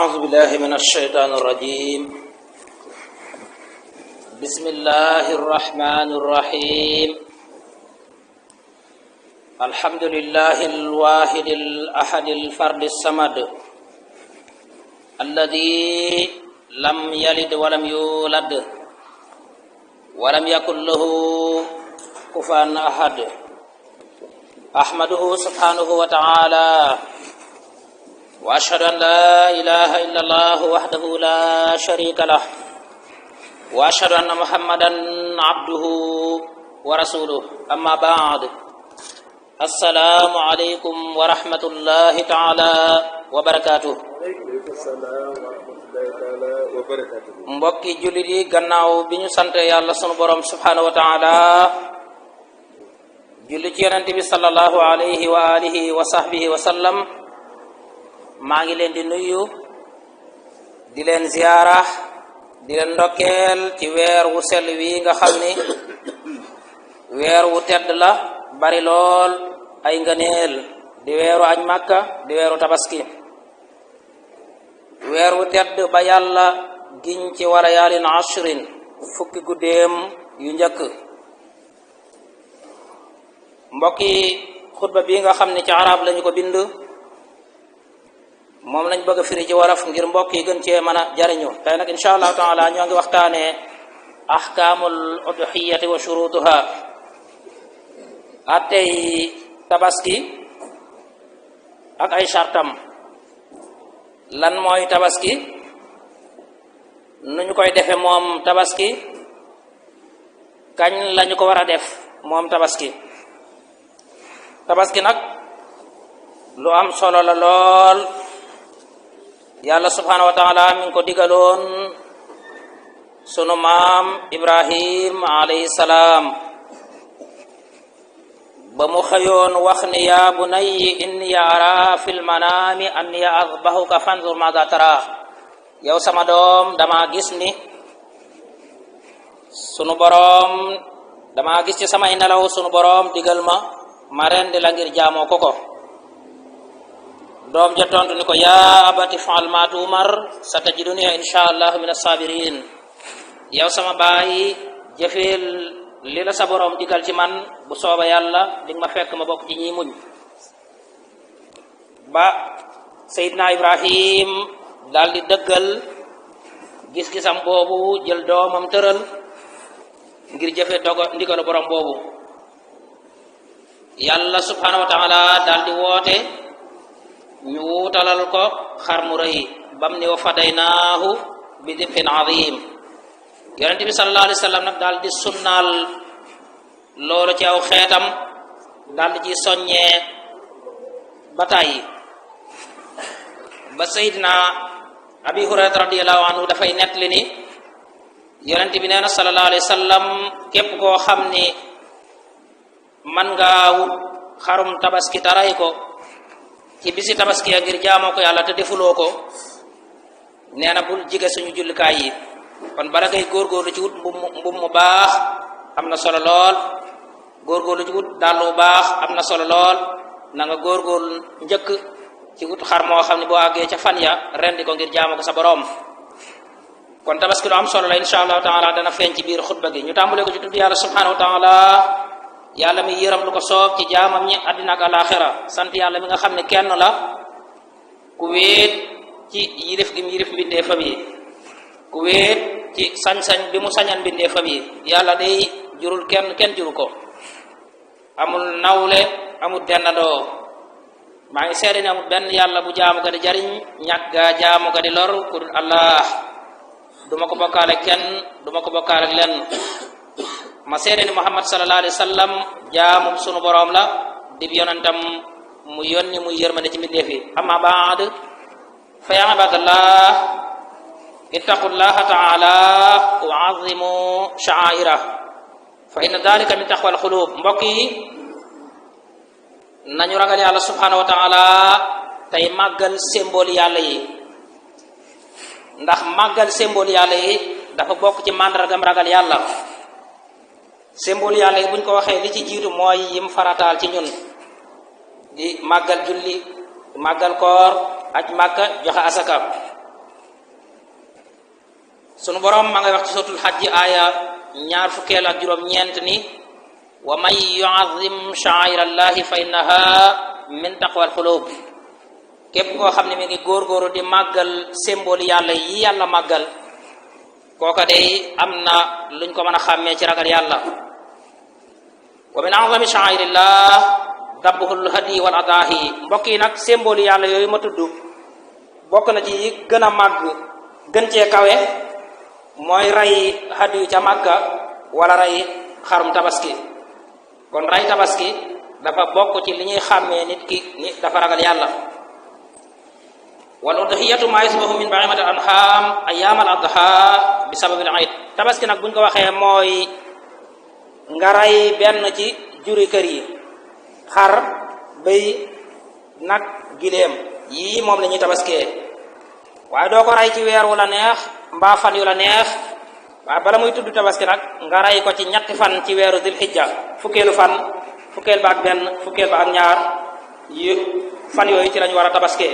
أعوذ بالله من الشيطان الرجيم. بسم الله الرحمن الرحيم. الحمد لله الواحد الأحد الفرد الصمد الذي لم يلد ولم يولد ولم يكن له كفوا أحد. أحمده سبحانه وتعالى وأشهد أن لا إله إلا الله وحده لا شريك له وأشهد أن محمدا عبده ورسوله. أما بعد، السلام عليكم ورحمة الله تعالى وبركاته. mbokki jullit yi, gannaaw bi ñu sant yàlla sunu borom subhanahu wa taala, julli ci yonent bi sallallahu alayhi wa alihi wa sahbihi wa sallam, maa ngi leen di nuyu, di leen ziyaara, di leen ndokkeel ci weer wu sell wi nga xam ni weer wu tedd la, bari lool ay ngëneel, di weeru aj Makka, di weeru tabaski, weer wu tedd ba yàlla giñ ci wala yaalin ashrin, fukki guddeem yu njëkk. mbokki xutba bi nga xam ni ci arab lañu ko bind, moom lañ bëgg a firi ci waraf ngir mbokk yi gën cee mën a jariñu. tey nag insha allahu taala ñoo ngi waxtaanee ahkaamul udhiyati wa shurutuha, attey tabaski ak ay shartam. lan mooy tabaski, nu ñu koy defe moom tabaski, kañ lañu ko war a def moom tabaski. tabaski nag lu am solo la lool. yàlla subhanahu wa taala mi ngi ko digaloon sunu maam Ibrahim alayhi salaam ba mu xëyoon wax ni yaa bunayya inni ara fil manaami anni azbahuka fanzur maada tara. yow sama doom, dama gis ni sunu boroom, dama gis ci samay nelaw sunu boroom digal ma rendi la ngir jaamoo ko. doom ja tontu ni ko yaa abati fa'al ma tu'mar satajiduni insha allah min as-sabirin. yow sama baay, jëfeel li la sa boroom digal ci man, bu sooba yàlla di ma fekk ma bokk ci ñi muñ. ba Seydina Ibrahim daal di dëggal gis-gisam boobu, jël doomam tëral ngir jëfe ndigalu boroom boobu. yàlla subhanahu wa taala daal di woote ñu wuutalal ko xar mu rëy bam ni wa fadaynaahu bi dibhin azim. yonente bi sallallahu alayhi wa sallam nag daal di sunnaal loolu ci aw xeetam, daal di ci soññee ba tàyyi. ba Seydina Abi Hurayra radiyallahu anhu dafay nettali ni yonente bi nee na sallallahu alayhi wa sallam, képp koo xam ni man ngaa wut xarum tabaski taray ko ci bisi tabaski ya ngir jaamoo ko yàlla te defuloo ko, nee na bul jige suñu jullikaay yi. kon bala ngay góorgóorlu ci wut mbum mu baax, am na solo lool. góorgóorlu ci wut dàll bu baax, am na solo lool. na nga góorgóorlu njëkk ci wut xar moo xam ne boo àggee ca fan ya rendi ko ngir jaamoo ko sa boroom. kon tabaski lu am solo la, insha allahu taala dana feeñ ci biir xutba gi. ñu tàmbalee ko ci tudd yàlla subhanahu wa taala, yàlla mi yëram lu ko soob ci jaamam ñi àddina ak alaxira. sant yàlla mi nga xam ne kenn la, ku wéet ci yilif gi mu yilif mbindeefam yi, ku wéet ci sañ-sañ bi mu sañal mbindeefam yi. yàlla day jurul kenn juru ko, amul nawle, amul dendandoo. maa ngi seede ne amul benn yàlla bu jaamu ga di jariñ, ñàkk ga jaamu ga di lor ku dul Allah. duma ko bokkaale kenn, duma ko bokkaale lenn. ma seede ni Muhammad sallallahu alayhi wa sallam jaamum sunu boroom la, dib yonentam mu yónni muy yërmande ci mbindeef yi. amma baad, fa ya ibadallah, ittaqullaha taala wa azimu sha'airah fa inna dalika min taqwal qulub. mbokk yi, nañu ragal yàlla subhanahu wa taala tey màggal symbole yàlla yi, ndax màggal symbole yàlla yi dafa bokk ci màndargam ragal yàlla. symbole yàlla yi buñ ko waxee li ci jiitu mooy yim farataal ci ñun, di màggal julli, màggal koor, aj Makka, joxe asaka. sunu borom ma ngay wax ci suratul hajj aya ñaar fukkeel ak juróom ñeent ni wa man yu'azzim sha'airallahi fa innaha min taqwal qulub képp koo xam ne mi ngi góorgóoru di màggal symbole yàlla yi yàlla màggal kooka day am na luñ ko mën a xàmmee ci ragal yàlla wa min a'zami sha'airillah dabbuhul hadi wal adahi mbokk yi nag symbole yàlla yooyu ma tudd bokk na ci gën a màgg gën cee kawe mooy rey hadiyu ca Makka wala rey xarum tabaski kon rey tabaski dafa bokk ci li ñuy xàmmee nit ki ni dafa ragal yàlla wal udhiyatu ma yasbahu min bahimati an'am ayyam al adha bi sababil eid tabaski nag buñ ko waxee mooy nga rey benn ci juri kër yi xar bëy nag gileem yii moom la ñuy tabaskee waaye doo ko rey ci weer wu la neex mbaa fan yu la neex waaye bala muy tudd tabaski nag nga rey ko ci ñetti fan ci weeru dil hijja fukkeelu fan fukkeel ba ak benn fukkeel ba ak ñaar fan yooyu ci lañu war a tabaskee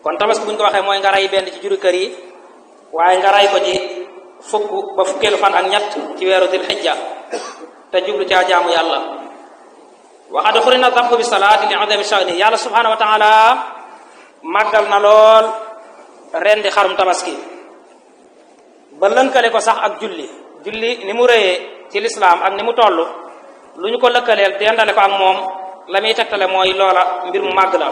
kon tabaski bu ñu ko waxee mooy nga rey benn ci juri kër yi waaye nga rey ko ci fukk ba fukkeelu fan ak ñett ci weeru dil hijja te jublu caa jaamu yàlla waxad xurina dabhu bi salaati li adami sha'ni yàlla subhanahu wa taala màggal na lool rendi xarum tabaski ba lënkale ko sax ak julli ni mu rëyee ci lislaam ak ni mu toll lu ñu ko lëkkaleel dendale ko ak moom la muy tegtale mooy loola mbir mu màgg la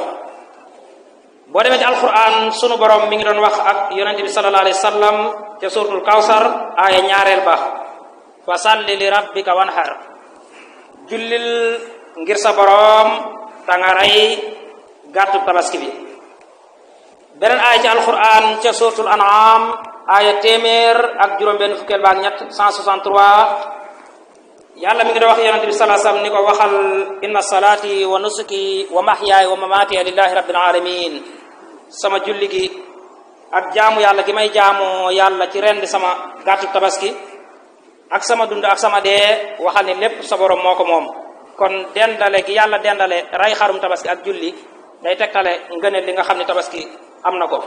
boo demee ci alquran sunu borom mi ngi doon wax ak yonente bi sallallahu alayhi wa sallam ca suratul kawsar aaya ñaareel ba fa salli li rabbika wanhar jullil ngir sa borom ta nga rey gàttu tabaski bi beneen aaya ci alquran ca suratul an'am aaya téeméer ak juróom benn fukkeel ba ak ñett 163 yàlla mi ngi doon wax yonente bi sallallahu alayhi wa sallam ni ko waxal inna salati wa nusuki wa mahyaaya wa mamati lillahi rabbil alamin sama julli gi ak jaamu yàlla gi may jaamu yàlla ci rendi sama gàttu tabaski ak sama dund ak sama dee waxal ni lépp sa borom moo ko moom kon dendale gi yàlla dendale rey xarum tabaski ak julli day tegtale ngëneel li nga xam ne tabaski am na ko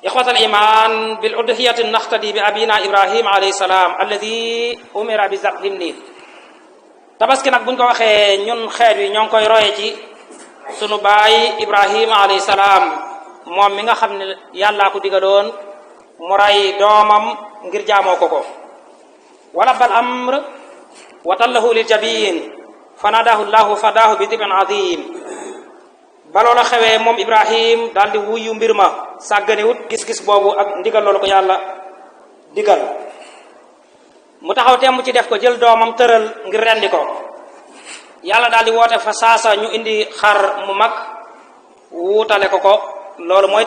ixwatal iman bil udhiyati naxtadi bi abina ibrahim alayhi salaam alladi umira bi zabhilni tabaski nag buñ ko waxee ñun xeet wi ñoo ngi koy roye ci sunu baay ibrahima alayhi salaam moom mi nga xam ne yàllaa ko digaloon mu rey doomam ngir jaamoo ko wala bal amr wa tallahu lil jabin fanadahu llahu fadahu bi dibin azim ba loola xewee moom ibrahim daal di wuyu mbir ma sàgganiwut gis-gis boobu ak ndigal loolu ko yàlla digal mu taxaw temm ci def ko jël doomam tëral ngir rendi ko yàlla daal di woote fa saasa ñu indi xar mu mag wuutale ko loolu mooy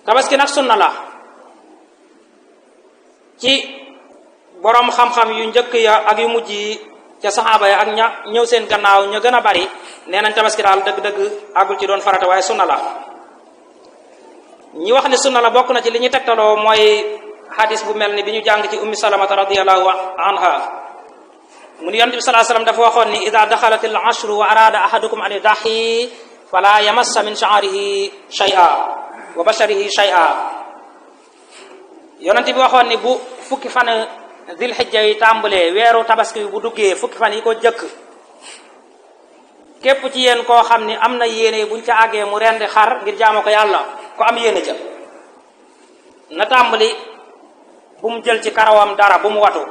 tabaski nag sunna la ci borom xam-xam yu njëkk ya ak yu mujj yi ca saxaaba ya ak ña ñëw seen gannaaw ñu gën a bari nee nañ tabaski daal dëgg-dëgg àggul ci doon farata waaye sunna la ñi wax ne sunna la bokk na ci li ñu tegtaloo mooy hadis bu mel ni bi ñu jàng ci ummi salamata radiyallahu anha mu ni yonent bi sallallahu alayhi wasallam dafa waxoon ni ida daxalat al ashru wa arada ahadukum an yudahi fala yamassa min sha'rihi shay'a wa basharihi shay'a yonent bi waxoon ni bu fukki fan dil hijja yi tàmbalee weeru tabaski bu duggee fukki fan yi ko jëkk képp ci yéen koo xam ni am na yéene buñ ca àggee mu rendi xar ngir jaamoo ko yàlla ko am yéene ca na tàmbali bu mu jël ci karawam dara bu mu watu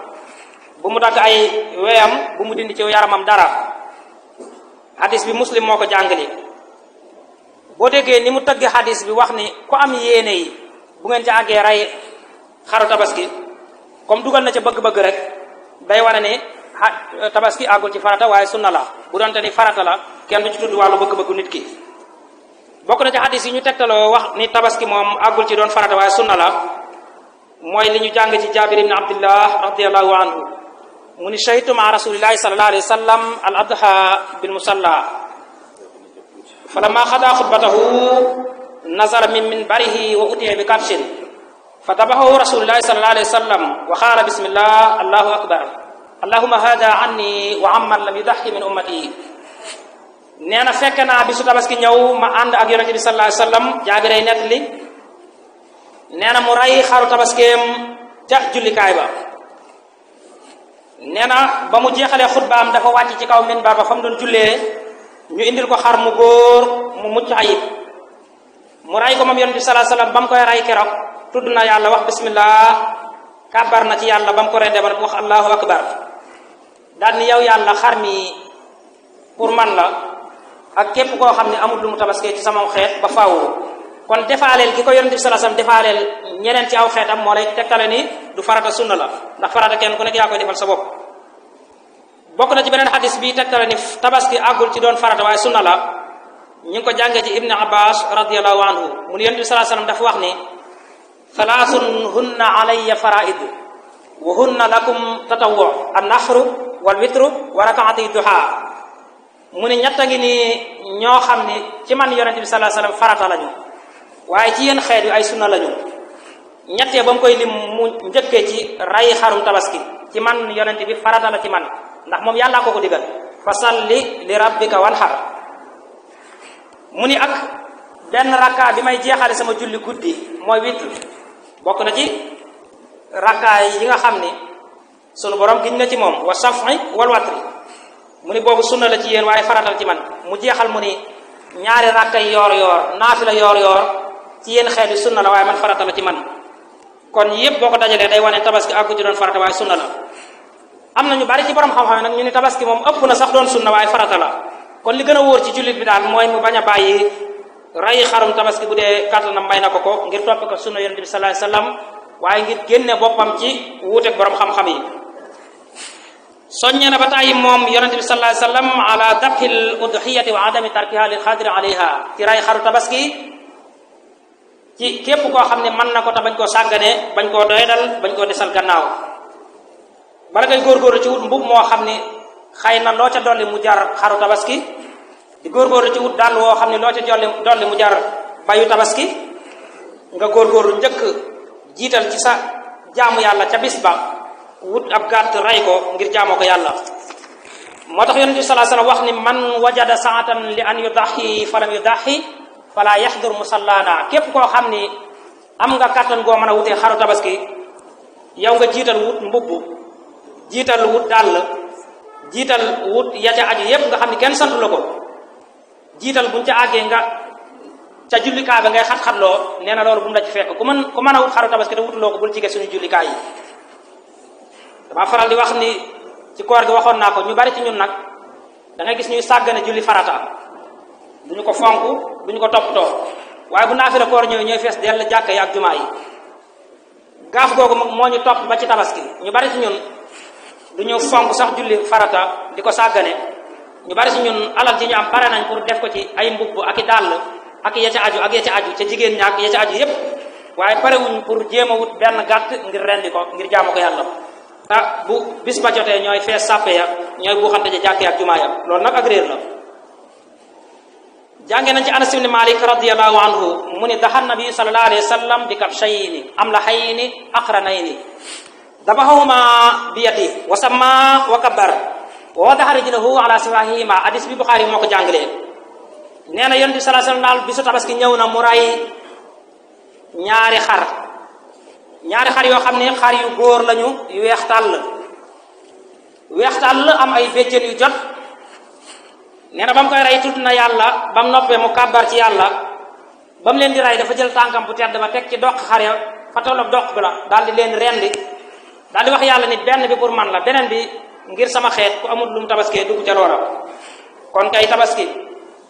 bu mu dagg ay weyam bu mu dindi ci yaramam dara hadis bi muslim moo ko jàngali boo déggee ni mu tëgg hadis bi wax ni ku am yéene yi bu ngeen ca àggee rey xaru tabaski comme dugal na ca bëgg-bëgg rek day wane ni tabaski àggul ci farata waaye sunna la bu doonte ni farata la kenn du ci tudd wàllu bëgg-bëggu nit ki bokk na ci hadis yi ñu tegtaloo wax ni tabaski moom àggul ci doon farata waaye sunna la mooy li ñu jàng ci Jaabir ibn Abdillah radiyallahu anhu mu ni shahidtu ma rasulillahi sallallahu alayhi wa sallam al adha bil musalla falamma xada xutbatahu nazara min minbarihi wa utiya bi kabshin fatabahu rasulillahi sallallahu alayhi wa sallam wa qaala bismillah allahu akbar allahumma hada anni wa amman lam yudahi min ummati nee na fekk naa bisu tabaski ñëw ma ànd ak yonente bi sallallahu alayhi wa sallam Jaabir ay nettali nee na mu rey xaru tabaskeem ca jullikaay ba. nee na ba mu jeexalee xutbaam dafa wàcc ci kaw minbar ba fa mu doon jullee ñu indil ko xar mu góor mu mucc ayib mu rey ko moom yonent bi sallallahu alayhi wasallam ba mu koy rey keroog tudd na yàlla wax bismillah kàbbar na ci yàlla ba mu ko rendee ba mu wax allahu akbar daal ni yow yàlla xar mi pour man la ak képp koo xam ne amul lu mu tabaskee ci sama xeet ba faaw kon defaaleel ki ko yonent bi sallallahu alayhi wasallam defaaleel ñeneen ci aw xeetam moo lay tegtale ni du farata sunna la ndax farata kenn ku nekk yaa koy defal sa bopp. bokk na ci beneen xadis bi tegtale ni tabaski àggul ci doon farata waaye sunna la ñu ngi ko jàngee ci ibni abbas radiyallahu anhu mu ne yonent bi sallallahu alayhi wasallam dafa wax ni salaasun hunna alayya faraid wa hunna lakum tatawwu an-nahru wal witru wa rak'ati duha mu ne ñett a ngi ni ñoo xam ni ci man yonent bi sallallahu alayhi wasallam farata lañu waaye ci yéen xeet yu ay sunna lañu. ñettee ba mu koy lim mu njëkkee ci ray xarum tabaski ci man yonent bi farata la ci man ndax moom yàllaa ko ko digal fa salli li rabbika wanhar mu ni ak benn rakka bi may jeexale sama julli guddi mooy witr bokk na ci rakka yi nga xam ni sunu borom giñ na ci moom wa saf'i wal watri mu ni boobu sunna la ci yéen waaye faratal ci man mu jeexal mu ni ñaari rakka yi yoor yoor naafila yoor yoor ci yéen xeet yi sunna la waaye man farata la ci man kon yëpp boo ko dajalee day wane tabaski àggu ci doon farata waaye sunna la. am na ñu bari ci borom xam-xam nag ñu ni tabaski moom ëpp na sax doon sunna waaye farata la kon li gën a wóor ci jullit bi daal mooy mu bañ a bàyyi rey xarum tabaski bu dee kàttanam may na ko ko ngir topp ko sunna yonent bi sallallahu alayhi wasallam waaye ngir génne boppam ci wuuteeg borom xam-xam yi. soññee na ba tàyyi moom yonent bi sallallahu alayhi wasallam ala dabhil udhiyati wa adami tarkiha lil xaadiri alayha ci rey xaru tabaski ci képp koo xam ne mën na ko te bañ koo sàggane bañ koo doydal bañ koo desal gannaaw bala ngay góorgóorlu ci wut mbub moo xam ne xëy na loo ca dolli mu jar xaru tabaski di góorgóorlu ci wut dàll woo xam ne loo ca dolli mu jar bayu tabaski nga góorgóorlu njëkk jiital ci sa jaamu yàlla ca bis ba wut ab gàtt rey ko ngir jaamoo ko yàlla. moo tax yonent bi sallallahu alayhi wasallam wax ni man wajada saatan li an yudahi falam yudahi fala yaxdur musallana képp koo xam ni am nga kàttan goo mën a wutee xaru tabaski yow nga jiital wut mbubb jiital wut dàll jiital wut ya ca aju yépp nga xam ni kenn santu la ko jiital buñ ca àggee nga ca jullikaay ba ngay xat-xatloo nee na loolu bu mu la ci fekk ku mën a wut xaru tabaski te wutuloo ko bul jige suñu jullikaay yi. dama faral di wax ni ci koor gi waxoon naa ko ñu bari ci ñun nag da ngay gis ñuy sàggane julli farata duñu ko fonk duñu ko toppatoo waaye bu naafila koor ñëwee ñooy fees dell jàkka yi ak jumaa yi gaaf googu moo ñu topp ba ci tabaski ñu bari ci ñun duñu fonk sax julli farata di ko sàggane ñu bari ci ñun alal ji ñu am pare nañ pour def ko ci ay mbubb ak i dàll ak ya ca aju ak ya ca aju ca jigéen ñaak ya ca aju yépp waaye parewuñ pour jéem a wut benn gàtt ngir rendi ko ngir jaamu ko yàlla ah bu bis ba jotee ñooy fees sàppe ya ñooy buuxante ja jàkk ak jumaa ya loolu nag ak réer la. jànge nañ ci Anas ibn Malik radiyallahu anhu mu ni daxa nabi sallallahu alayhi wa sallam bi kabshayni amlahayni aqranayni dabahuma bi yadi wa samma wa kabbar wa wadaha rijlahu ala sifahihima hadis bi Bukhari moo ko jàngalee. nee na yonent bi sallallahu alayhi wa sallam daal bisu tabaski ñëw na mu ray ñaari xar yoo xam ne xar yu góor lañu yu weex tàll am ay béjjën yu jot. nee na ba mu koy rey tudd na yàlla ba mu noppee mu kàbbar ci yàlla ba mu leen di rey dafa jël tànkam bu tedd ba teg ci doq xar ya fa tolloog doq bi la daal di leen rendi daal di wax yàlla ni benn bi pour man la beneen bi ngir sama xeet ku amul lu mu tabaskee dugg ca loola. kon kay tabaski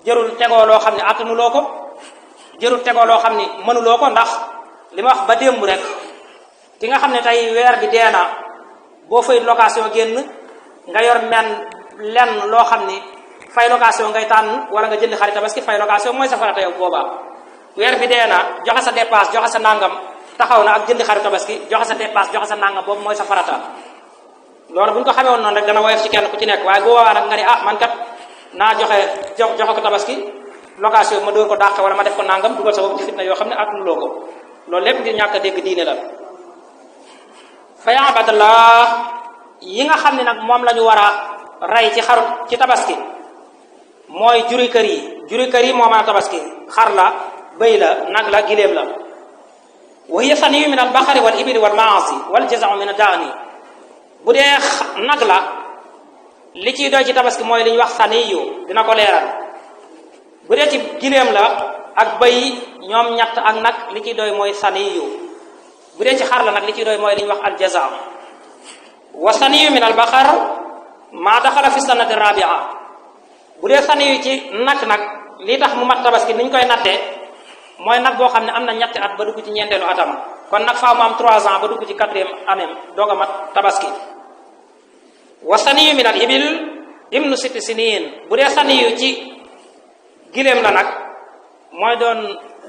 jërul tegoo loo xam ne attanuloo ko jërul tegoo loo xam ni mënuloo ko ndax li ma wax ba démb rek ki nga xam ne tey weer bi dee na boo fay location génn nga yor lenn loo xam ni fay location ngay tànn wala nga jënd xarit tabaski fay location mooy sa farata yow boobaa weer bi dee na joxe sa dépasse joxe sa nangam taxaw na ak jënd xarit tabaski joxe sa dépasse joxe sa nangam boobu mooy sa farata. loolu bu ñu ko xamee woon noonu rek dana woyof ci kenn ku ci nekk waaye bu boobaa nag nga ni man kat naa joxe ko tabaski location ma dóor ko dàq wala ma def ko nangam dugal sa bopp ci fitna yoo xam ne attanuloo ko loolu lépp ngir ñàkk a dégg diine la. fa ya abadallah yi nga xam ne nag moom la ñu war a rey ci xaru ci tabaski mooy juri kër yi moo mën a tabaski xar la bëy la nag la giléem la wa hiya saniyu min al baqari wal ibili wal maasi wal jazau min ad-da'ni bu dee nag la li ciy doy ci tabaski mooy li ñuy wax saniyu dina ko leeral. bu dee ci gileem la ak bëy ñoom ñett ak nag li ciy doy mooy saniyu. bu dee ci xar la nag li ciy doy mooy li ñuy wax al jaza. wa saniyu min al baqar maa daxala fi sanati rabia. bu dee saniyu ci nag li tax mu mat tabaski ni ñu koy nattee mooy nag boo xam ne am na ñetti at ba dugg ci ñeenteelu atam kon nag faaw mu am 3 ans ba dugg ci 4e année doog a mat tabaski. wa saniyu min al ibil ibnu 6 sinin. bu dee saniyu ci gileem la nag mooy doon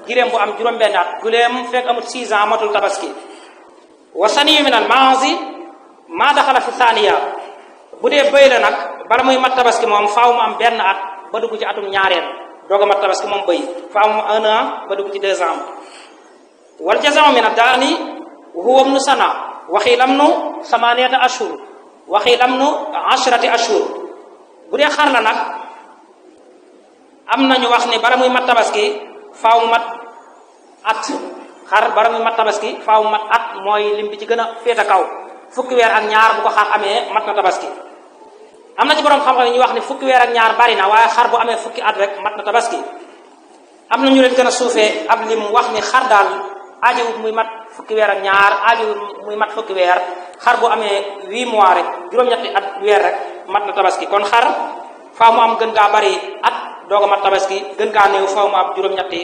gileem bu am juróom-benn at gileem fekk amul 6 ans amatul tabaski. wa saniyu min al maazi maa daxala fi thaniya. bu dee bëy la nag bala muy mat tabaski moom faaw mu am benn at ba dugg ci atum ñaareel doog a mat tabaski moom bëy faaw mu 1 an ba dugg ci 2 ans. wal jazaa min ad-da'ni huwa ibnu sana wa xiilamnu 8 ashhur wa xiilamnu 10 ashhur. bu dee xar la nag am nañu wax ni bala muy mat tabaski faaw mu mat at. xar bala muy mat tabaski faaw mu mat at mooy lim bi ci gën a féete kaw. fukki weer ak ñaar bu ko xar amee mat na tabaski. am na ci borom xam-xam yi ñuy wax ne fukki weer ak ñaar bari na waaye xar bu amee fukki at rek mat na tabaski. am na ñu leen gën a suufee ab lim wax ni xar daal aajowut muy mat fukki weer ak ñaar aajowut muy mat fukki weer xar bu amee 8 mois rek juróom-ñetti at weer rek mat na tabaski. kon xar faaw mu am gën gaa bari at doog a mat tabaski gën gaa néew faaw mu am juróom-ñetti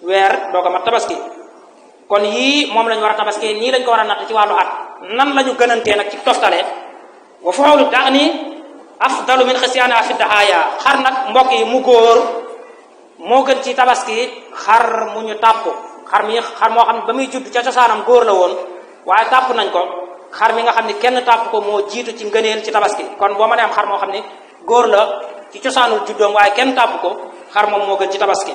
weer doog a mat tabaski. kon yii moom lañu war a tabaski nii lañ ko war a natt ci wàllu at. nan lañu gënantee nag ci toftale wa fuulu da'ni afdalu min xisyaana fi dahaaya. xar nag mbokk yi mu góor moo gën ci tabaski xar mu ñu tàpp. xar moo xam ne ba muy judd ca cosaanam góor la woon waaye tàpp nañ ko. xar mi nga xam ne kenn tàpp ko moo jiitu ci ngëneel ci tabaski. kon boo mënee am xar moo xam ne góor la ci cosaanul juddoom waaye kenn tàpp ko xar moom moo gën ci tabaski.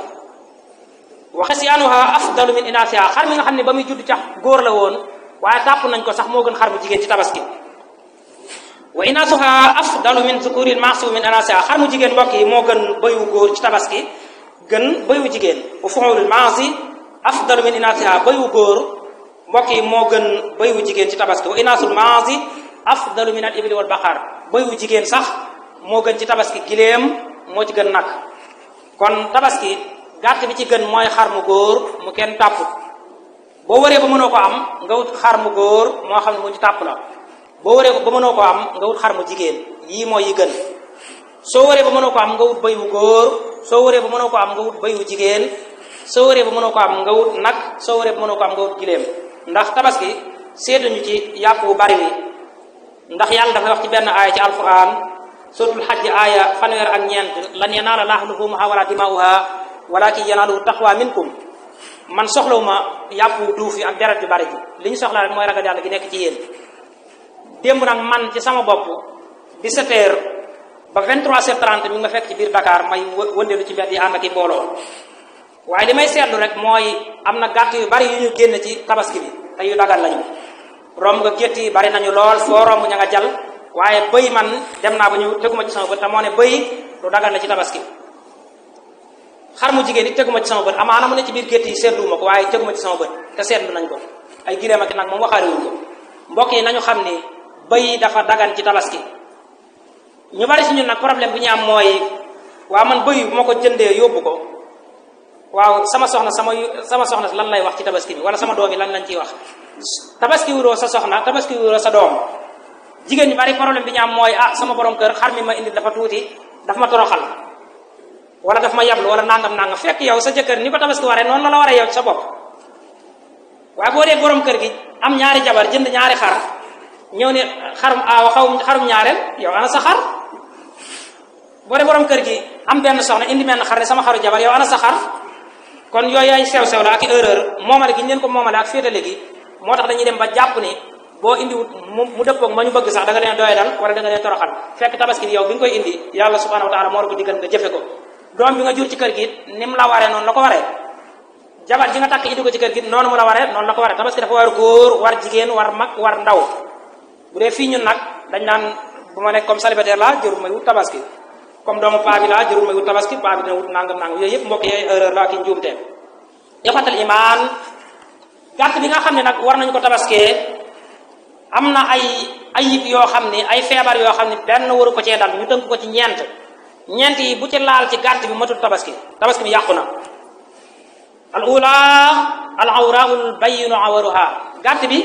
wa xisyaanuha afdalu min inaasiha. xar mi nga xam ne ba muy judd ca góor la woon waaye tàpp nañ ko sax moo gën xar mu jigéen ci tabaski. wa inaasuha afdalu min zukuril maasi min inaasiha. xar mu jigéen mbokk yi moo gën bëyu góor ci tabaski gën bëyu jigéen. wa fuulul maasi afdalu min inaasiha. bëyu góor mbokk yi moo gën bëyu jigéen ci tabaski. wa inaasul maasi afdalu min al ibli wal baqar. bëyu jigéen sax moo gën ci tabaski gileem moo ci gën nag. kon tabaski gàtt bi ci gën mooy xar mu góor mu kenn tàpput. boo waree ba mënoo ko am nga wut xar mu góor moo xam ne mu ñu tàpp la. boo waree ba mënoo ko am nga wut xar mu jigéen yii mooy yi gën. soo waree ba mënoo ko am nga wut bëy wu góor. soo waree ba mënoo ko am nga wut bëy wu jigéen. soo waree ba mënoo ko am nga wut nag. soo waree ba mënoo ko am nga wut gileem. ndax tabaski seetuñu ci yàpp wu bari wi ndax yàlla dafa wax ci benn aaya ci alquran suratul hajj aaya 1 lan yanaala llaaha luhuumuhaa wala dimaa'uhaa walaakin yanaaluhu taqwa minkum. man soxlawuma yàpp wu duuf yi ak deret ju bari ji li ñu soxla rek mooy ragal yàlla gi nekk ci yéen. démb nag man ci sama bopp 17 heures ba 23h30 mi ngi ma fekk ci biir Dakar may wëndeelu ci mbedd yi ànd ak i mbooloo. waaye li may seetlu rek mooy am na gàtt yu bari yu ñu génn ci tabaski bi te yu dagal lañu. romb nga gétt yi bari nañu lool foo romb ña nga jal waaye bëy man dem naa ba ñu teguma ci sama bët te moo ne bëy lu dagal la ci tabaski. xar mu jigéen it teguma ci sama bët amaana mu ne ci biir gétt yi seetluwuma ko waaye teguma ci sama bët te seetlu nañ ko. ay gileem ak nag moom waxaariwuñ ko. mbokk yi nañu xam ni bëy dafa dagan ci tabaski. ñu bari si ñun nag problème bi ñu am mooy waaw man bëy bu ma ko jëndee yóbbu ko waaw sama soxna lan lay wax ci tabaski bi wala sama doom yi lan lañ ciy wax. tabaski wuroo sa soxna tabaski wuroo sa doom. jigéen ñi bari problème bi ñu am mooy sama borom kër xar mi ma indi dafa tuuti dafa ma toroxal wala daf ma yablu wala nangam fekk yow sa jëkkër ni ko tabaski waree noonu la waree yow ci sa bopp. waaye boo dee borom kër gi am ñaari jabar jënd ñaari xar ñëw ne xarum aawa xarum ñaareel yow ana sa xar. boo dee borom kër gi am benn soxna indi benn xar ne sama xaru jabar yow ana sa xar. kon yooyu ay sew-sew la ak i erreur moomale gi ñu leen ko moomale ak féetale gi moo tax dañuy dem ba jàpp ni boo indiwut mu dëppoog ma ñu bëgg sax da nga leen doyadal wala da nga leen toroxal fekk tabaski bi yow bi nga koy indi yàlla subhanahu wa taala moo la ko diggal nga jëfe ko. doom bi nga jur ci kër gi ni mu la waree noonu la ko waree. jabar ji nga takk indi ko ci kër gi noonu mu la waree noonu la ko waree. tabaski dafa war góor war jigéen war mag war ndaw. bu dee fii ñun nag dañ naan bu ma nekk comme célibataire la jërul may wut tabaski comme doomu paa bi la jërul may wut tabaski paa bi dina wut nangam yooyu yëpp mbokk yooyu erreur la ak i njuumte. ixwatal iman gàtt bi nga xam ne nag war nañu ko tabaskee am na ay ayib yoo xam ne ay feebar yoo xam ne benn waru ko cee dal ñu tënk ko ci ñeent yi bu ci laal ci gàtt bi matul tabaski bi yàqu na. al ula al awraul bayinu awaruha gàtt bi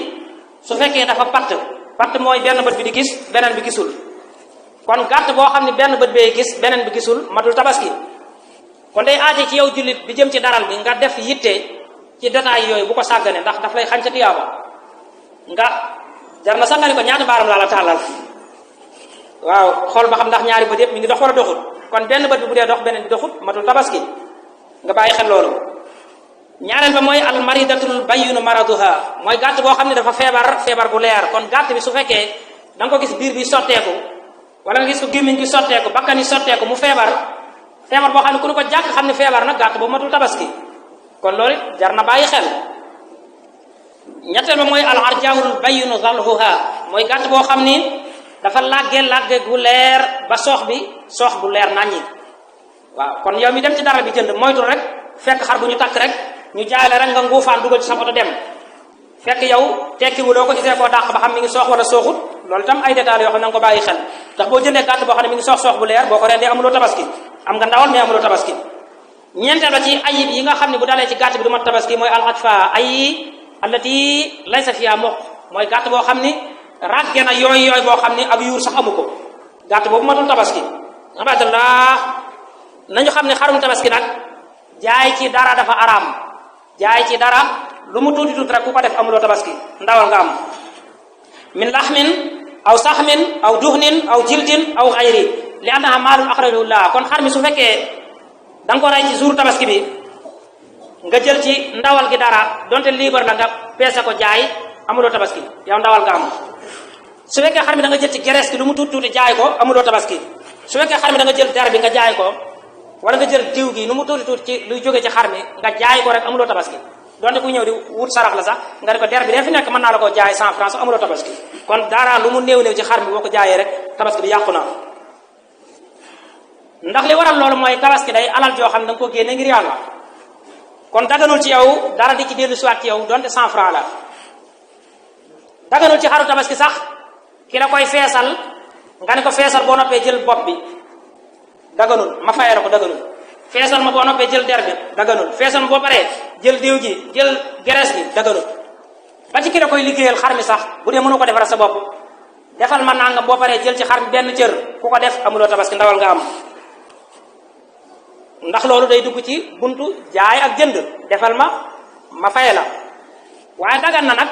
su fekkee dafa patt mooy benn bët bi di gis beneen bi gisul kon gàtt boo xam ne benn bët bee gis beneen bi gisul matul tabaski kon day aaje ci yow jullit bi jëm ci daral bi nga def yitte ci détail yooyu bu ko sàggane ndax daf lay xañ sa tiyaaba nga jar na sax nga ne ko ñaata baaram laa la tàllal waaw xool ba xam ndax ñaari bët yëpp mi ngi dox wala doxut kon benn bët bi bu dee dox beneen bi doxut matul tabaski nga bàyyi xel loolu. ñaareel ba mooy al maridatul bayyinu maraduha mooy gàtt boo xam ne dafa feebar bu leer kon gàtt bi su fekkee da nga ko gis biir bi sotteeku wala nga gis ko gémmiñ gi sotteeku bakkan yi sotteeku mu feebar boo xam ne ku ne ko jàkk xam ne feebar nag gàtt boobu matul tabaski kon loolu jar na bàyyi xel. ñetteel ba mooy al arjaahul bayyinu zalhuha mooy gàtt boo xam ni dafa làgge gu leer ba soox bu leer naññi waaw kon yow mi dem ci dara bi jënd moytul rek fekk xar bu ñu takk rek ñu jaay la rek nga nguufaan dugal ci sa oto dem fekk yow tekkiwuloo ko isee koo dàq ba xam mi ngi soox wala sooxut loolu itam ay détails yoo xam ne nga ko bàyyi xel ndax boo jëndee gàtt boo xam ne mi ngi soox bu leer boo ko rendee amuloo tabaski am nga ndawal mais amuloo tabaski. ñeenteel ba ci ayib yi nga xam ne bu dalee ci gàtt bi du mat tabaski mooy alxajfa ay allati laysa fiha muq mooy gàtt boo xam ni ràgge na yooyu boo xam ni ab yuur sax amu ko gàtt boobu matul tabaski. abadallah nañu xam ne xarum tabaski nag jaay ci dara dafa araam jaay ci dara lu mu tuuti rek ku ko def amuloo tabaski ndawal nga am min laxmin aw saxmin aw duxnin aw jildin aw xayri li annaha maalun axrajahullah kon xar mi su fekkee da nga ko rey ci jour tabaski bi nga jël ci ndawal gi dara donte liibar la nga peese ko jaay amuloo tabaski yow ndawal nga am su fekkee xar mi da nga jël ci gerees gi lu mu tuuti jaay ko amuloo tabaski su fekkee xar mi da nga jël der bi nga jaay ko wala nga jël diw gi nu mu tuuti ci luy jóge ci xar mi nga jaay ko rek amuloo tabaski donte ku ñëw di wut sarax la sax nga ne ko der bi dee fi nekk mën naa la ko jaay 100 francs amuloo tabaski kon dara lu mu néew ci xar mi boo ko jaayee rek tabaski bi yàqu na ndax li waral loolu mooy tabaski day alal joo xam ne da nga ko génne ngir yàlla kon daganul ci yow dara di ci dellu siwaat ci yow donte 100 francs la daganul ci xaru tabaski sax ki la koy feesal nga ne ko feesal boo noppee jël bopp bi daganul ma fayee la ko daganul feesal ma boo noppee jël der bi daganul feesal ma boo paree jël diw gi jël gerees gi daganul ba ci ki la koy liggéeyal xar mi sax bu dee mënu ko defara sa bopp defal ma nangam boo paree jël ci xar mi benn cër ku ko def amuloo tabaski ndawal nga am ndax loolu day dugg ci buntu jaay ak jënd defal ma faye la waaye dagan na nag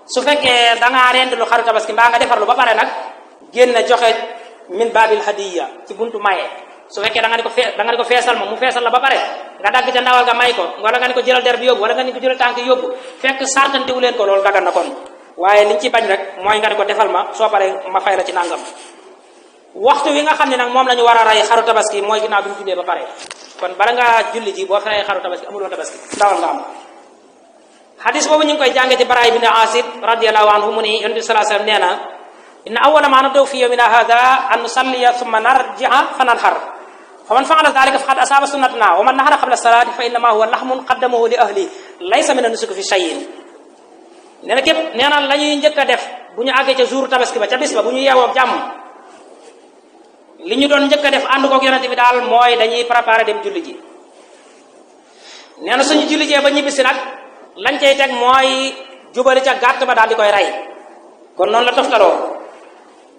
su fekkee dangaa rend lu xaru tabaski mbaa nga defar lu ba pare nag génn joxe min babil hadiya ci buntu maye su fekkee da nga ne ko feesal ma mu feesal la ba pare nga dagg ca ndawal nga may ko wala nga ne ko jëlal der bi yóbbu wala nga ne ko jëlal tànk yóbbu fekk sartantewu leen ko loolu dagan na kon waaye liñ ci bañ rek mooy nga ne ko defal ma soo paree ma fay la ci nangam waxtu wi nga xam ne nag moom la ñu war a rey xaru tabaski mooy ginnaaw bi ñu jullee ba pare kon bala ngaa julli ji boo fayee xaru tabaski amuloo tabaski ndawal nga am hadis boobu ñu ngi koy jànge ci Baraay bin Aazib radiyallahu anhu mu ni yonent bi sallallahu alayhi wasallam nee na inna awwala ma nabda'u fi yawmina hadha an nusalliya thumma narji'a fa nanhar fa man fa'ala dhalika faqad asaba sunnatana wa man nahara qabla salati fa innama huwa lahmun qaddamahu li ahli laysa min an-nusuk fi shay'in nee na képp nee na la ñuy njëkk a def bu ñu àggee ca jour tabaski ba ca bis ba bu ñu yeewoo jàmm li ñu doon njëkk a def ànd koog yonent bi daal mooy dañuy préparer dem julli ji nee na suñu julli jee ba ñibbisi nag lañ cay teg mooy jubali ca gàtt ba daal di koy rey kon noonu la toftaloo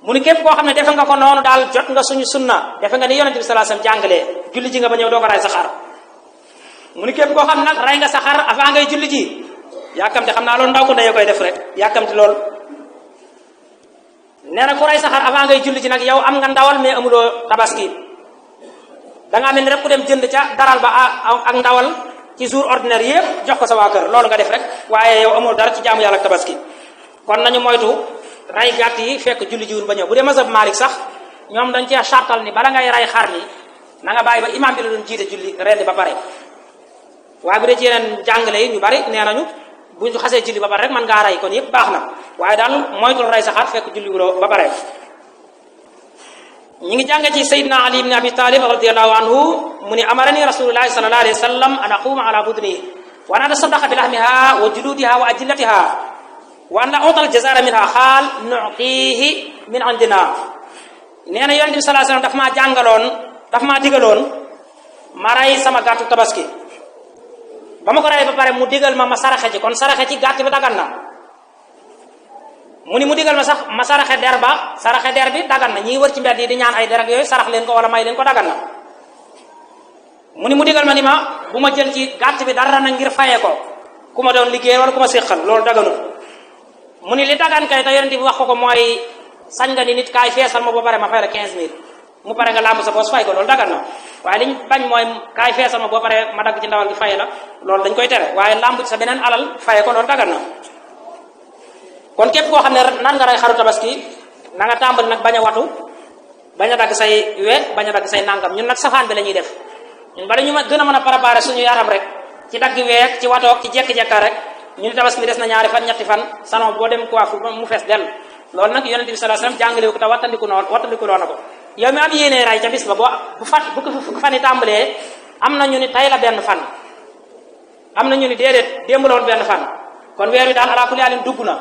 mu ni képp koo xam ne defe nga ko noonu daal jot nga suñu sunna defe nga ni yonent bi sallallahu alayhi wasallam jàngalee julli ji nga ba ñëw doo ko rey sa xar mu ni képp koo xam ne nag rey nga sa xar avant ngay julli ji yàkkamti xam naa loolu ndaw ko ndeye koy def rek yàkkamti lool nee na ku rey sa xar avant ngay julli ji nag yow am nga ndawal mais amuloo tabaski dangaa mel ni rek ku dem jënd ca daral ba ak ndawal ci jour ordinaire yëpp jox ko sa waa kër loolu nga def rek waaye yow amul dara ci jaamu yàlla ak tabaski kon nañu moytu ray gàtt yi fekk julli jiwul ba ñëw bu dee mazhab Malik sax ñoom dañ cee sartal ni bala ngay ray xar ni na nga bàyyi ba imam bi la doon jiite julli rendi ba pare waaye bu dee ci yeneen jàngale yi ñu bari nee nañu bu ñu xasee julli ba pare rek mën ngaa ray kon yëpp baax na waaye daal moytul ray sa xar fekk julli wuloo ba pare ñi ngi jànge ci Sayyidina Ali ibn Abi Talib radiyallahu anhu mu ni amarani rasulullahi sallallahu alayhi wa sallam an aquma ala budni wa an atasaddaqa bi lahmiha wa juludiha wa ajillatiha wa an la utal jazara minha xaal nu'tihi min indina. nee na yonent bi sallallahu alayhi wasallam daf maa digaloon ma rey sama gàttu tabaski. ba ma ko rey ba pare mu digal ma saraxe ci, kon saraxe ci gàtt bi dagan na. mu ni mu digal ma sax ma saraxe der ba, saraxe der bi dagan na. ñiy wër ci mbedd yi di ñaan ay der ak yooyu sarax leen ko wala may leen ko dagan na. mu ni mu digal ma ni ma bu ma jël ci gàtt bi dara na ngir fayee ko ku ma doon liggéey wala ku ma séqal, loolu daganut. mu ni li dagan kay te yonent bi wax ko mooy sañ nga ni nit kaay feesal ma ba pare ma fay la 15000 mu pare nga làmb sa poos fay ko, loolu dagan na. waaye liñ bañ mooy kaay feesal ma ba pare ma dagg ci ndawal gi fay la, loolu dañ koy tere. waaye làmb sa beneen alal faye ko, loolu dagan na. kon képp koo xam ne nar nga rey xaru tabaski na nga tàmbali nag bañ a watu, bañ a dagg say we, bañ a dagg say nangam. ñun nag safaan bi la ñuy def. ñun bala ñu gën a mën a préparer suñu yaram rek ci dagg week ci watoog ci jekki-jekka rek ñu ni tabaski bi des na ñaari fan ñetti fan salon boo dem coiffure mu fees dell. loolu nag yonent bi sallallahu alayhi wasallam jàngale ko te wattandiku loo na ko. yow mi am yéenee ray ca bis ba bu fan yi tàmbalee am na ñu ni tay la benn fan, am na ñu ni déedéet démb la woon benn fan, kon weer wi daal ala kulli haalin dugg na.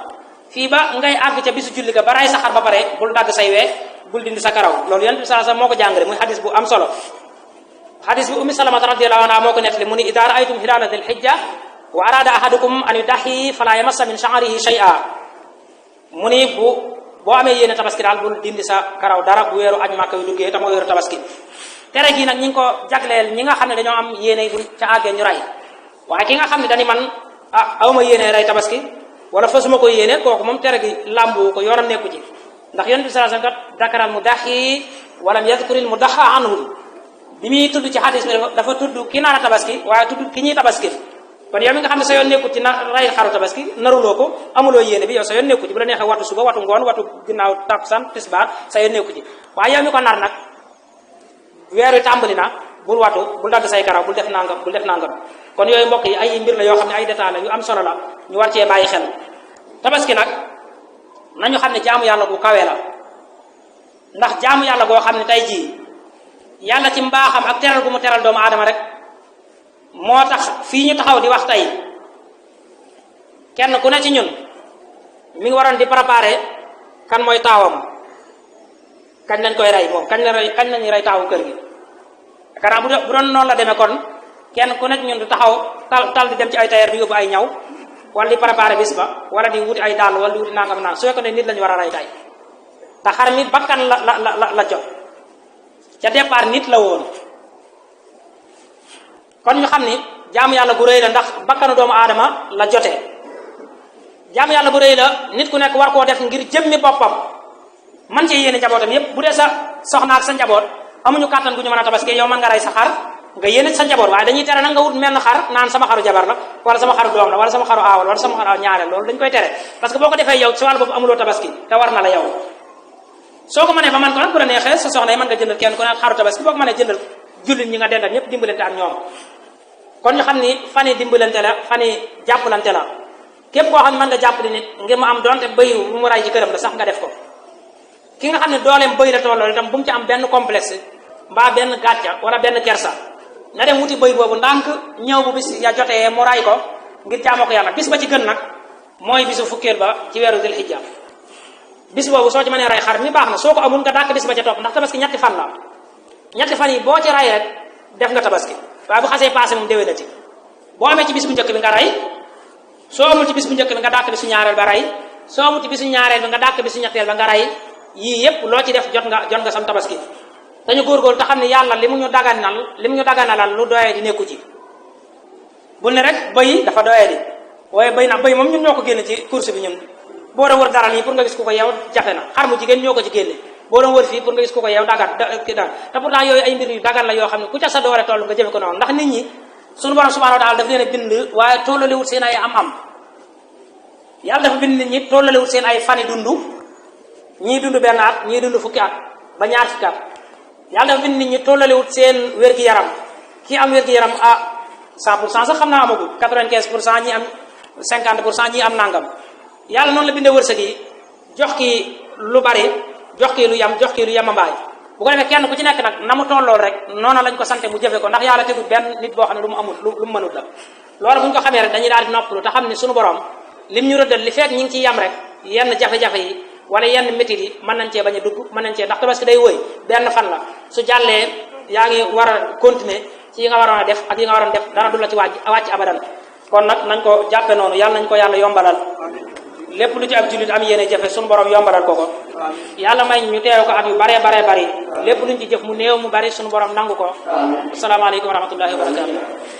fii ba ngay àgg ca bisu julli ga ba ray sa xar ba pare bul dagg say wee, bul dindi sa karaw. loolu yonent bi sallallahu alayhi wasallam moo ko jàngale, muy xadis bu am solo. xadis bi ummi salamata radiyallahu anha moo ko nettali mu ni idaa raaytum hilaala dil hijja wa araada ahadukum an yudahi fala yamassa min sha'rihi shay'a. mu ni boo amee yéene tabaski daal bul dindi sa karaw dara bu weeru aj Màkka yu duggee te moo weeru tabaski. tere gi nag ñi ngi ko jagleel ñi nga xam ne dañoo am yéene bu ca àggee ñu ray. waaye ki nga xam ne dañi man awma yéene ray tabaski wala fasuma ko yéene, kooku moom tere gi làmbu ko yoonam nekku ci. ndax yonent bi sallallahu alayhi wasallam kat dakaral mudahi walam yadhkuril mudaha anhu. bi muy tudd ci xadis bi dafa tudd ki naan a tabaski waaye tudd ki ñuy tabaski. kon yow mi nga xam ne sa yoon nekkut ci ray xaru tabaski, naruloo ko, amuloo yéene bi, yow sa yoon nekku ci. bu la neexee watu suba, watu ngoon, watu ginnaaw takkusaan tisbaar, sa yoon nekku ci. waaye yow mi ko nar nag weeru tàmbali na, bul watu, bul dagg say karaw, bul def nangam. kon yooyu mbokk yi ay mbir la yoo xam ne ay détails la yu am solo la, ñu war cee bàyyi xel. tabaski nag nañu xam ne jaamu yàlla bu kawee la, ndax jaamu yàlla goo xam ne tey jii yàlla ci mbaaxam ak teral gu mu teral doomu aadama rek moo tax fii ñu taxaw di wax tey kenn ku ne ci ñun mi ngi waroon di préparer kan mooy taawam, kañ lañ koy rey moom, kañ lañuy rey taawu kër gi. xanaa bu doon noonu la demee kon kenn ku ne ci ñun du taxaw tal di dem ci ay tailleur di yóbbu ay ñaw wala di préparer bis ba wala di wuti ay dàll wala di wuti nangam naan su fekkoon ne nit lañu war a rey tey. te xar mi bakkan la jot ca départ nit la woon. kon ñu xam ni jaamu yàlla bu rëy la, ndax bakkanu doomu aadama la jotee. jaamu yàlla bu rëy la, nit ku nekk war koo def ngir jëmmi boppam man ci yéene njabootam yépp. bu dee sa soxna ak sa njaboot amuñu kàttan gu ñu mën a tabaski, yow mën nga rey sa xar nga yéene sa njaboot, waaye dañuy tere nag nga wut menn xar naan sama xaru jabar la wala sama xaru doom la wala sama xaru aawal wala sama xaru ñaareel. loolu dañ koy tere, parce que boo ko defee yow ci wàllu boobu amuloo tabaski te war na la yow. soo ko mënee ba man ko nag bu la neexee sa soxna yi mën nga jëndal kenn ku ne xaru tabaski, boo ko mënee jëndal jullit ñi nga dendal ñëpp dimbalante ak ñoom. kon ñu xam ni fan yi dimbalante la, fan yi jàppalante la. képp koo xam ne mën nga jàppale nit ngir mu am donte bëy bu mu ray ci këram la sax nga def ko. ki nga xam ne dooleem bëy la tolloo itam bu mu ci am benn complexe mbaa benn gàcca wala benn kersa, na dem wuti bëy boobu ndànk ñëw bu bis ya jotee mu ray ko ngir jaamoo ko yàlla. bis ba ci gën nag mooy bisu fukkeel ba ci weeru dil hijja. bis boobu soo ci mënee ray xar mi baax na, soo ko amul nga dàkk bis ba ca topp, ndax tabaski ñetti fan la. ñetti fan yi boo ci ray rek def nga tabaski, waaye bu xasee passé moom déwénati. boo amee ci bis bu njëkk bi nga ray, soo amul ci bis bu njëkk bi nga dàkk bisu ñaareel ba ray, soo amul ci bisu ñaareel bi nga dàkk bisu ñetteel ba nga ray. yii yépp loo ci def jot nga sam tabaski. dañu góorgóorlu te xam ne yàlla li mu ñu daganalal lu doyee di nekku ci. bul ne rek bëy dafa doyee di, waaye bëy moom ñun ñoo ko génne ci course bi. ñun boo doon wër dara nii pour nga gis ku ko yeew jafe na, xar mu jigéen ñoo ko ci génne. boo doon wër fii pour nga gis ku ko yeew dagan te pourtant yooyu ay mbir yu dagan la yoo xam ne ku ca sa doore toll nga jëfe ko noonu. ndax nit ñi suñu borom subhanahu wa ta'ala daf leen a bind waaye tollalewut seen ay am-am. yàlla dafa bind nit ñi tollalewut seen ay fani dund, ñii dund benn at ñii dund fukki at ba ñaar fukki at. yàlla dafa bind nit ñi tollalewut seen wér-gi-yaram. kii am wér-gi-yaram 100% sax xam naa amagul 95%, ñi am 50%, ñi am nangam. yàlla noonu la bindee wërsëg yi, jox kii lu bari jox kii lu yam jox kii lu yamambaay. bu ko defee kenn ku ci nekk nag na mu tollool rek noonu lañ ko sante mu jëfe ko, ndax yàlla tegul benn nit boo xam ne lu mu amul lu mu mënut la. loolu bu ñu ko xamee rek dañuy daal di noppalu te xam ne suñu borom lim ñu rëddal li fekk ñi ngi ciy yam rek yenn jafe-jafe yi wala yenn métit yi mën nañ cee bañ a dugg mën nañ cee ndax tabaski day wëy benn fan la su jàllee yaa ngi war a continuer ci yi nga waroon a def ak yi nga waroon def dara du la ci wàcc abadan kon nag nañ ko jàppe noonu yàlla nañ ko yàlla yombalal lépp lu ci ab jullit am yéene jafe suñu borom yombalal ko yàlla may ñu teew ko at yu baree bari lépp luñ ci jëf mu néew mu bari suñu borom nangu ko asalaamaaleykum wa rahmatullahi wa barakatuh